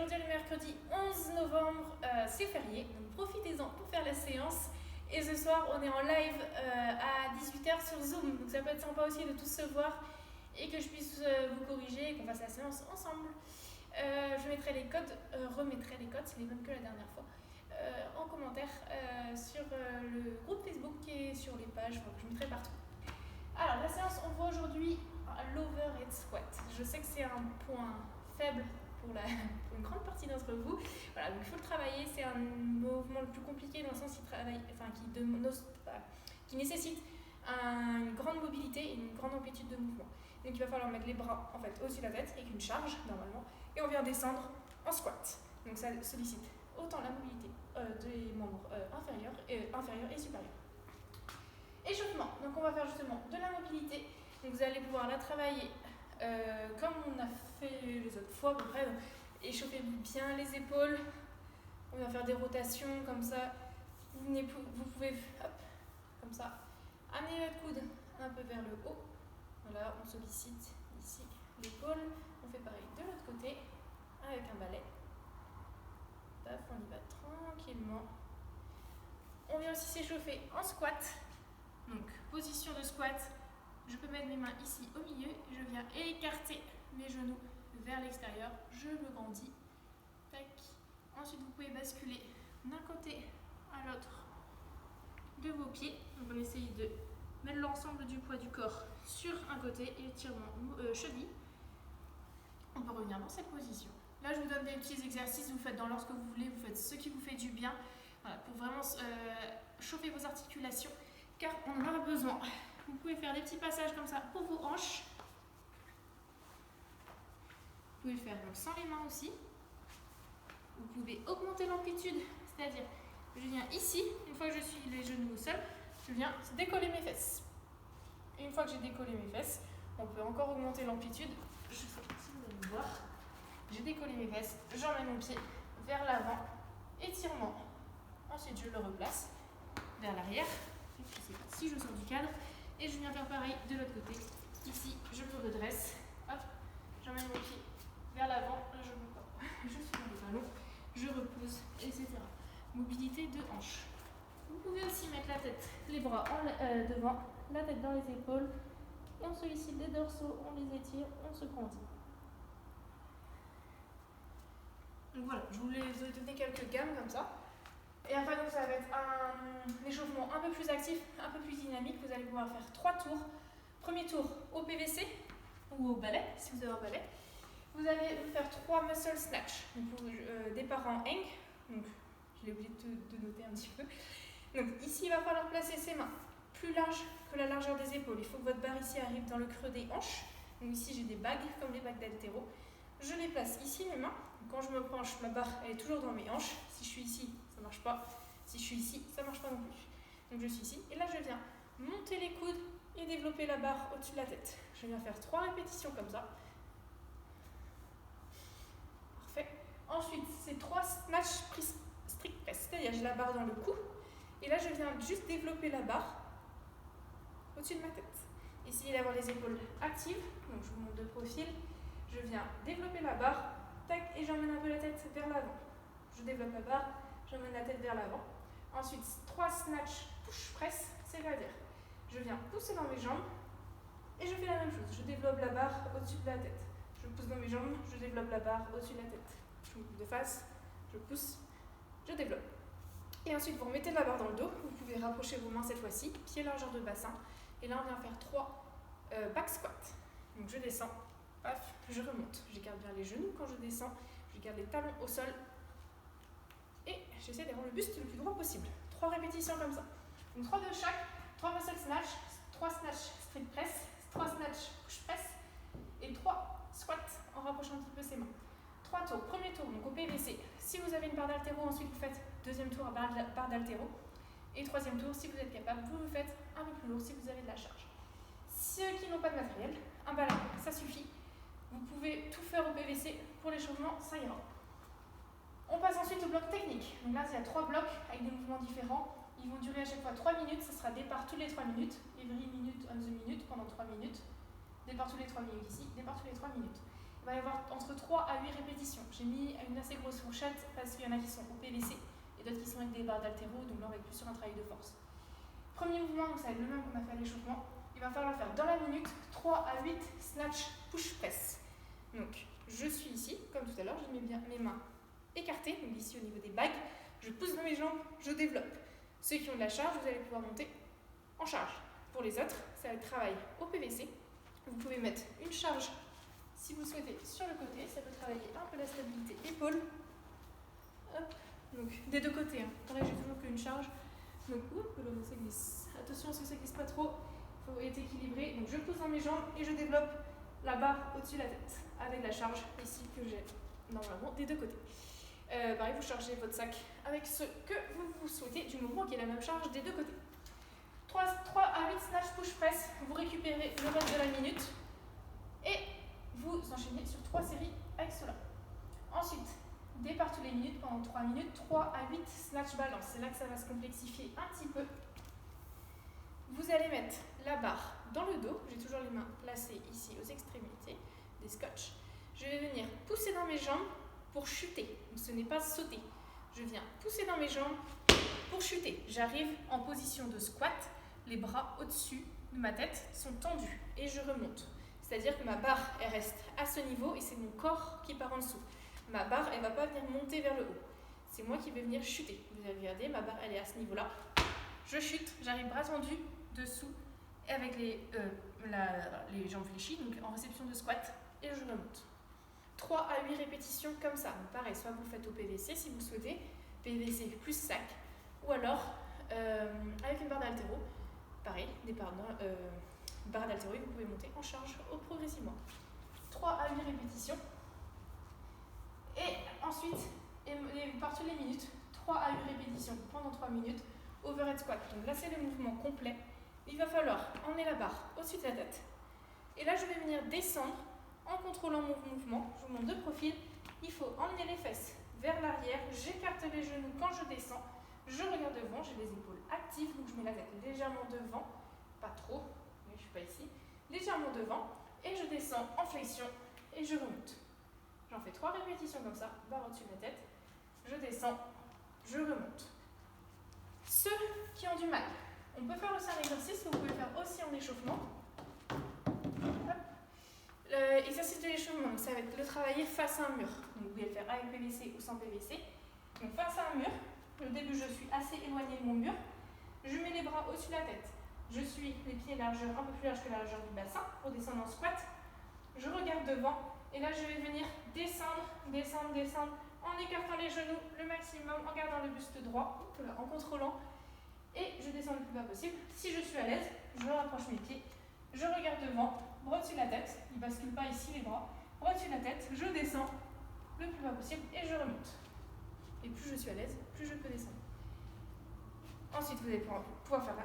aujourd'hui on est mercredi 11 novembre, c'est férié, donc profitez-en pour faire la séance. Et ce soir on est en live à 18h sur Zoom, donc ça peut être sympa aussi de tous se voir et que je puisse vous corriger et qu'on fasse la séance ensemble. Je mettrai les codes, remettrai les codes, c'est les mêmes que la dernière fois, en commentaire sur le groupe Facebook et sur les pages, que je mettrai partout. Alors la séance, on voit aujourd'hui l'overhead squat. Je sais que c'est un point faible pour une grande partie d'entre vous. Voilà, donc il faut le travailler. C'est un mouvement le plus compliqué dans le sens qui nécite une grande mobilité et une grande amplitude de mouvement. Donc il va falloir mettre les bras en fait au-dessus de la tête avec une charge normalement, et on vient descendre en squat. Donc ça sollicite autant la mobilité des membres inférieurs et supérieurs. Échauffement, donc on va faire justement de la mobilité, donc vous allez pouvoir la travailler comme on a fait les autres fois à peu près, donc échauffez bien les épaules, on va faire des rotations comme ça, vous pouvez, hop, comme ça, amener votre coude un peu vers le haut, voilà, on sollicite ici l'épaule, on fait pareil de l'autre côté avec un balai, paf, on y va tranquillement, on vient aussi s'échauffer en squat. Donc, position de squat, je peux mettre mes mains ici au milieu, je viens écarter mes genoux vers l'extérieur, je me grandis, tac. Ensuite, vous pouvez basculer d'un côté à l'autre de vos pieds. Donc, on essaye de mettre l'ensemble du poids du corps sur un côté, étirement cheville. On peut revenir dans cette position. Là, je vous donne des petits exercices, vous faites dans l'ordre que vous voulez, vous faites ce qui vous fait du bien, voilà, pour vraiment chauffer vos articulations. Car on en aura besoin. Vous pouvez faire des petits passages comme ça pour vos hanches. Vous pouvez le faire donc sans les mains aussi. Vous pouvez augmenter l'amplitude, c'est-à-dire je viens ici, une fois que je suis les genoux au sol, je viens décoller mes fesses. Et une fois que j'ai décollé mes fesses, on peut encore augmenter l'amplitude. Je sais pas si vous allez me voir. J'ai décollé mes fesses, j'emmène mon pied vers l'avant, étirement. Ensuite je le replace vers l'arrière. Je sais pas si je sors du cadre, et je viens faire pareil de l'autre côté. Ici, je me redresse, hop, j'emmène mon pied vers l'avant, je suis dans les ballons, je repose, etc. Mobilité de hanche. Vous pouvez aussi mettre la tête, les bras devant, la tête dans les épaules, et on sollicite les dorsaux, on les étire, on se grandit. Donc voilà, je vous ai donné quelques gammes comme ça. Et après, donc, ça va être un échauffement un peu plus actif, un peu plus dynamique. Vous allez pouvoir faire 3 tours. Premier tour au PVC ou au balai, si vous avez un balai. Vous allez faire 3 muscle snatch. Donc, départ en hang. Donc, j'ai oublié de noter un petit peu. Donc, ici, il va falloir placer ses mains plus larges que la largeur des épaules. Il faut que votre barre ici arrive dans le creux des hanches. Donc, ici, j'ai des bagues, comme les bagues d'haltéro. Je les place ici, mes mains. Quand je me penche, ma barre elle est toujours dans mes hanches. Si je suis ici, ça ne marche pas. Si je suis ici, ça ne marche pas non plus. Donc je suis ici. Et là, je viens monter les coudes et développer la barre au-dessus de la tête. Je viens faire 3 répétitions comme ça. Parfait. Ensuite, c'est 3 snatch strict press. C'est-à-dire, j'ai la barre dans le cou. Et là, je viens juste développer la barre au-dessus de ma tête. Essayez d'avoir les épaules actives. Donc je vous montre de profil. Je viens développer la barre, tac, et j'emmène un peu la tête vers l'avant. Je développe la barre, j'emmène la tête vers l'avant. Ensuite, 3 snatch push press, c'est-à-dire, je viens pousser dans mes jambes et je fais la même chose. Je développe la barre au-dessus de la tête. Je pousse dans mes jambes, je développe la barre au-dessus de la tête. Je me pousse de face, je pousse, je développe. Et ensuite, vous remettez la barre dans le dos. Vous pouvez rapprocher vos mains cette fois-ci, pied largeur de bassin. Et là, on vient faire 3 back squat. Donc, je descends. Paf, je remonte. Je garde bien les genoux quand je descends. Je garde les talons au sol. Et j'essaie d'avoir le buste le plus droit possible. 3 répétitions comme ça. Donc 3 de chaque. 3 muscle snatch, 3 snatch strict press, 3 snatch push press et 3 squats en rapprochant un petit peu ses mains. 3 tours. Premier tour, donc au PVC. Si vous avez une barre d'haltéro, ensuite vous faites deuxième tour à barre d'haltéro. Et troisième tour, si vous êtes capable, vous le faites un peu plus lourd si vous avez de la charge. Ceux qui n'ont pas de matériel, un balai, ça suffit. Vous pouvez tout faire au PVC pour l'échauffement, ça ira. On passe ensuite au bloc technique. Donc là, il y a 3 blocs avec des mouvements différents. Ils vont durer à chaque fois 3 minutes. Ça sera départ tous les 3 minutes. Every minute on the minute pendant 3 minutes. Départ tous les 3 minutes ici. Départ tous les 3 minutes. va y avoir entre 3 à 8 répétitions. J'ai mis une assez grosse fourchette parce qu'il y en a qui sont au PVC et d'autres qui sont avec des barres d'haltéro, donc là on va être plus sur un travail de force. Premier mouvement, donc ça va être le même qu'on a fait à l'échauffement. Il va falloir faire dans la minute 3 à 8 snatch push press. Donc je suis ici, comme tout à l'heure, je mets bien mes mains écartées, donc ici au niveau des bagues, je pousse dans mes jambes, je développe. Ceux qui ont de la charge, vous allez pouvoir monter en charge. Pour les autres, ça va être travail au PVC. Vous pouvez mettre une charge, si vous souhaitez, sur le côté. Ça peut travailler un peu la stabilité épaule. Hop. Donc des deux côtés. Hein. Pareil, j'ai toujours qu'une charge. Donc, ça glisse. Attention à ce que ça glisse pas trop. Il faut être équilibré. Donc je pousse dans mes jambes et je développe la barre au-dessus de la tête. Avec la charge ici que j'ai normalement des deux côtés. Pareil, vous chargez votre sac avec ce que vous souhaitez du mouvement qui est la même charge des deux côtés. 3 à 8 snatch push press, vous récupérez le reste de la minute et vous enchaînez sur 3 séries avec cela. Ensuite, départ tous les minutes pendant 3 minutes, 3 à 8 snatch balance. C'est là que ça va se complexifier un petit peu. Vous allez mettre la barre dans le dos. J'ai toujours les mains placées ici aux extrémités des scotch. Je vais venir pousser dans mes jambes pour chuter. Donc, ce n'est pas sauter. Je viens pousser dans mes jambes pour chuter. J'arrive en position de squat. Les bras au-dessus de ma tête sont tendus et je remonte. C'est-à-dire que ma barre, elle reste à ce niveau et c'est mon corps qui part en dessous. Ma barre, elle ne va pas venir monter vers le haut. C'est moi qui vais venir chuter. Vous allez regarder, ma barre, elle est à ce niveau-là. Je chute, j'arrive bras tendus dessous et avec les jambes fléchies, donc en réception de squat, et je remonte. 3 à 8 répétitions comme ça. Donc pareil, soit vous le faites au PVC si vous souhaitez, PVC plus sac, ou alors avec une barre d'haltéro. Pareil, des barres d'haltéro, vous pouvez monter en charge progressivement. 3 à 8 répétitions. Et ensuite, par toutes les minutes, 3 à 8 répétitions pendant 3 minutes, overhead squat. Donc là, c'est le mouvement complet. Il va falloir emmener la barre au-dessus de la tête. Et là, je vais venir descendre en contrôlant mon mouvement. Je vous montre de profil. Il faut emmener les fesses vers l'arrière. J'écarte les genoux quand je descends. Je regarde devant, j'ai les épaules actives, donc je mets la tête légèrement devant, pas trop, mais je ne suis pas ici, légèrement devant, et je descends en flexion et je remonte. J'en fais 3 répétitions comme ça, barre au-dessus de la tête, je descends, je remonte. Ceux qui ont du mal, on peut faire aussi un exercice que vous pouvez faire aussi en échauffement. L'exercice de l'échauffement, ça va être le travailler face à un mur. Donc vous pouvez le faire avec PVC ou sans PVC. Donc face à un mur. Au début, je suis assez éloignée de mon mur. Je mets les bras au-dessus de la tête. Je suis les pieds largeur, un peu plus large que la largeur du bassin pour descendre en squat. Je regarde devant et là, je vais venir descendre, descendre, descendre en écartant les genoux le maximum, en gardant le buste droit, en contrôlant. Et je descends le plus bas possible. Si je suis à l'aise, je rapproche mes pieds. Je regarde devant, bras au-dessus de la tête. Il ne bascule pas ici les bras. Bras au-dessus de la tête, je descends le plus bas possible et je remonte. Et plus je suis à l'aise, plus je peux descendre. Ensuite, vous allez pouvoir faire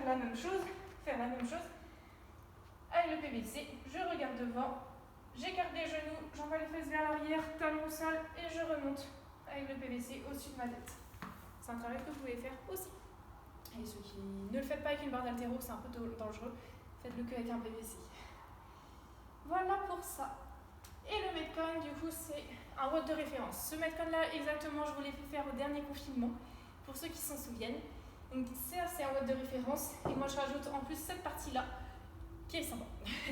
la même chose. Avec le PVC, je regarde devant, j'écarte les genoux, j'envoie les fesses vers l'arrière, talon au sol et je remonte avec le PVC au-dessus de ma tête. C'est un travail que vous pouvez faire aussi. Et ceux qui ne le faites pas avec une barre d'haltéro, c'est un peu dangereux, faites-le qu'avec un PVC. Voilà pour ça. Et le Metcon, du coup, c'est un WOD de référence. Ce Metcon-là, exactement, je vous l'ai fait faire au dernier confinement, pour ceux qui s'en souviennent. Donc, c'est un WOD de référence. Et moi, je rajoute en plus cette partie-là, qui est sympa.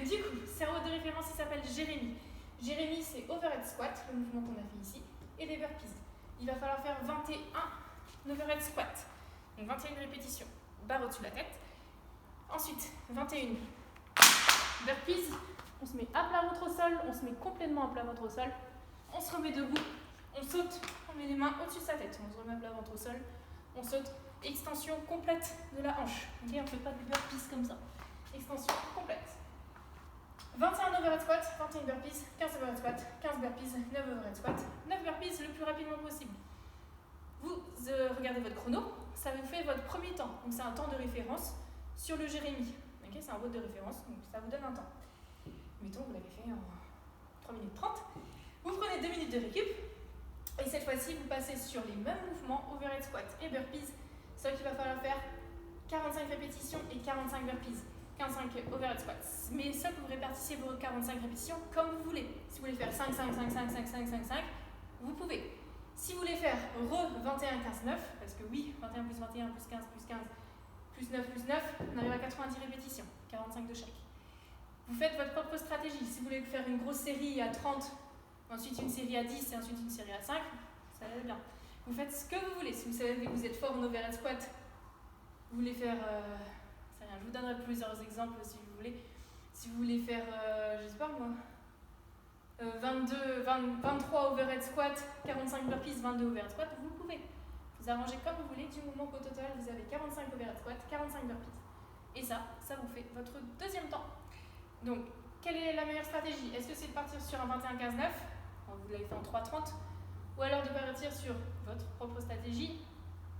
Du coup, c'est un WOD de référence qui s'appelle Jérémy. Jérémy, c'est overhead squat, le mouvement qu'on a fait ici, et des burpees. Il va falloir faire 21 overhead squat. Donc, 21 répétitions, barre au-dessus de la tête. Ensuite, 21 burpees. On se met à plat ventre au sol, on se met complètement à plat ventre au sol, on se remet debout, on saute, on met les mains au-dessus de sa tête, on se remet à plat ventre au sol, on saute, extension complète de la hanche. Okay, on ne fait pas de burpees comme ça. Extension complète. 21 overhead squat, 21 burpees, 15 overhead squat, 15 burpees, 9 overhead squat, 9 burpees le plus rapidement possible. Vous regardez votre chrono, ça vous fait votre premier temps. Donc c'est un temps de référence sur le Jérémy. Okay, c'est un vote de référence, donc ça vous donne un temps. Mettons, vous l'avez fait en 3 minutes 30. Vous prenez 2 minutes de récup. Et cette fois-ci, vous passez sur les mêmes mouvements, overhead squat et burpees. Sauf qu'il va falloir faire 45 répétitions et 45 burpees. 15-5 overhead squats. Mais ça, vous répartissez vos 45 répétitions comme vous voulez. Si vous voulez faire 5, 5, 5, 5, 5, 5, 5, 5, vous pouvez. Si vous voulez faire 21, 15, 9, parce que oui, 21 plus 21 plus 15 plus 15 plus 9 plus 9, on arrive à 90 répétitions, 45 de chaque. Vous faites votre propre stratégie. Si vous voulez faire une grosse série à 30, ensuite une série à 10 et ensuite une série à 5, ça va bien. Vous faites ce que vous voulez. Si vous savez que vous êtes fort en overhead squat, vous voulez faire... c'est rien, je vous donnerai plusieurs exemples si vous voulez. Si vous voulez faire, je sais pas moi, 23 overhead squat, 45 burpees, 22 overhead squat, vous pouvez. Vous arrangez comme vous voulez, du moment qu'au total, vous avez 45 overhead squat, 45 burpees. Et ça vous fait votre deuxième temps. Donc, quelle est la meilleure stratégie? Est-ce que c'est de partir sur un 21-15-9, vous l'avez fait en 3-30, ou alors de partir sur votre propre stratégie?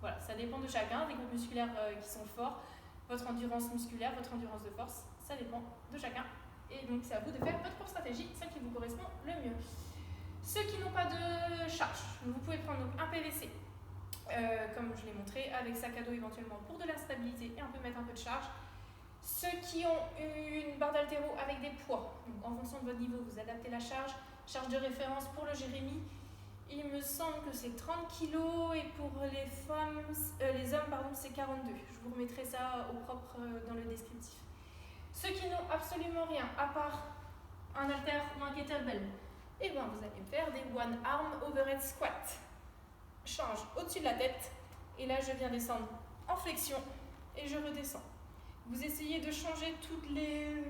Voilà, ça dépend de chacun, des groupes musculaires qui sont forts, votre endurance musculaire, votre endurance de force, ça dépend de chacun. Et donc, c'est à vous de faire votre propre stratégie, celle qui vous correspond le mieux. Ceux qui n'ont pas de charge, vous pouvez prendre donc un PVC, comme je l'ai montré, avec sac à dos éventuellement pour de la stabilité et un peu mettre un peu de charge. Ceux qui ont une barre d'haltéro avec des poids, donc en fonction de votre niveau, vous adaptez la charge. Charge de référence pour le Jérémy, il me semble que c'est 30 kg et pour les hommes, c'est 42. Je vous remettrai ça au propre dans le descriptif. Ceux qui n'ont absolument rien, à part un haltère ou un kettlebell, et bien vous allez faire des one arm overhead squat. Change au-dessus de la tête, et là je viens descendre en flexion, et je redescends. Vous essayez de changer toutes les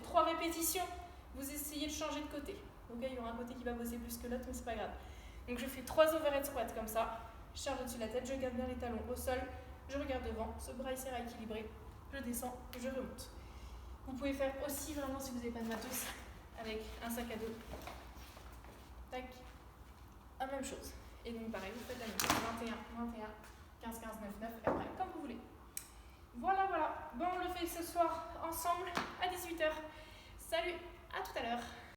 3 répétitions, vous essayez de changer de côté. Donc il y aura un côté qui va bosser plus que l'autre, mais c'est pas grave. Donc je fais 3 overhead squats comme ça, je charge au-dessus de la tête, je garde bien les talons au sol, je regarde devant, ce bras il sera équilibré, je descends, je remonte. Vous pouvez faire aussi vraiment si vous n'avez pas de matos, avec un sac à dos. Tac, la même chose. Et donc pareil, vous faites la même chose, 21, 21, 15, 15, 9, 9, et après, comme vous voulez. Voilà. Bon, on le fait ce soir ensemble à 18h. Salut, à tout à l'heure.